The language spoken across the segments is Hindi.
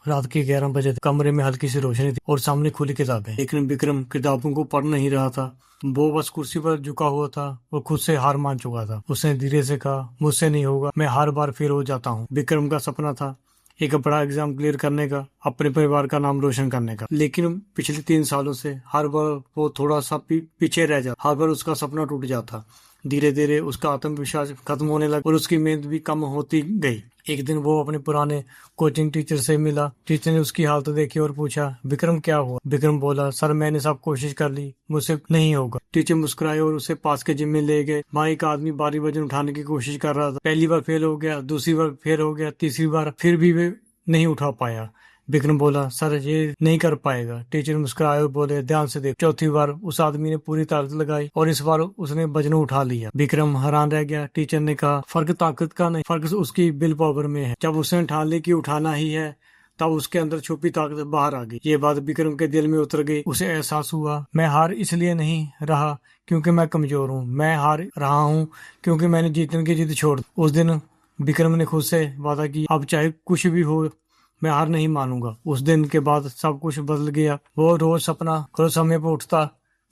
रात के 11 बजे थे। कमरे में हल्की सी रोशनी थी और सामने खुली किताबें, लेकिन विक्रम किताबों को पढ़ नहीं रहा था। वो बस कुर्सी पर झुका हुआ था और खुद से हार मान चुका था। उसने धीरे से कहा, मुझसे नहीं होगा, मैं हर बार फेल हो जाता हूँ। विक्रम का सपना था एक बड़ा एग्जाम क्लियर करने का, अपने परिवार का नाम रोशन करने का, लेकिन पिछले 3 सालों से हर बार वो थोड़ा सा पीछे रह जाता, हर बार उसका सपना टूट जाता। धीरे धीरे उसका आत्मविश्वास खत्म होने लगा और उसकी मेहनत भी कम होती गई। एक दिन वो अपने पुराने कोचिंग टीचर से मिला। टीचर ने उसकी हालत देखी और पूछा, विक्रम क्या हुआ? विक्रम बोला, सर मैंने सब कोशिश कर ली, मुझसे नहीं होगा। टीचर मुस्कुराए और उसे पास के जिम में ले गए। वहाँ एक आदमी भारी वजन उठाने की कोशिश कर रहा था। पहली बार फेल हो गया, दूसरी बार फेल हो गया, तीसरी बार फिर भी वे नहीं उठा पाया। विक्रम बोला, सर ये नहीं कर पाएगा। टीचर मुस्कुराए और बोले, ध्यान से देख। चौथी बार उस आदमी ने पूरी ताकत लगाई और इस बार उसने वजन उठा लिया। विक्रम हैरान रह गया। टीचर ने कहा, फर्क ताकत का नहीं, फर्क उसकी विल पावर में है। जब उसने ठान ली कि उठाना ही है, तब उसके अंदर छुपी ताकत बाहर आ गई। ये बात विक्रम के दिल में उतर गई। उसे एहसास हुआ, मैं हार इसलिए नहीं रहा क्योंकि मैं कमजोर हूँ, मैं हार रहा हूँ क्योंकि मैंने जीतने की जिद छोड़ दी। उस दिन विक्रम ने खुद से वादा किया, अब चाहे कुछ भी हो मैं हार नहीं मानूंगा। उस दिन के बाद सब कुछ बदल गया। वो रोज सपना रोज समय पर उठता,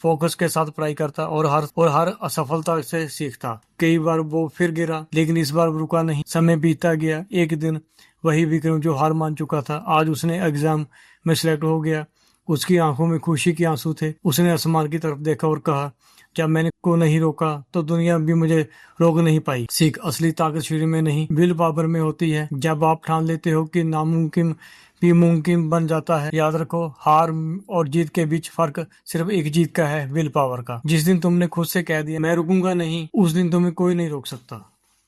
फोकस के साथ पढ़ाई करता और हर असफलता से सीखता। कई बार वो फिर गिरा, लेकिन इस बार रुका नहीं। समय बीतता गया। एक दिन वही विक्रम जो हार मान चुका था, आज उसने एग्जाम में सिलेक्ट हो गया। उसकी आंखों में खुशी के आंसू थे। उसने आसमान की तरफ देखा और कहा, जब मैंने को नहीं रोका तो दुनिया भी मुझे रोक नहीं पाई। सीख, असली ताकत शरीर में नहीं, विल पावर में होती है। जब आप ठान लेते हो कि नामुमकिन भी मुमकिन बन जाता है। याद रखो, हार और जीत के बीच फर्क सिर्फ एक जीत का है, विल पावर का। जिस दिन तुमने खुद से कह दिया मैं रुकूंगा नहीं, उस दिन तुम्हें कोई नहीं रोक सकता।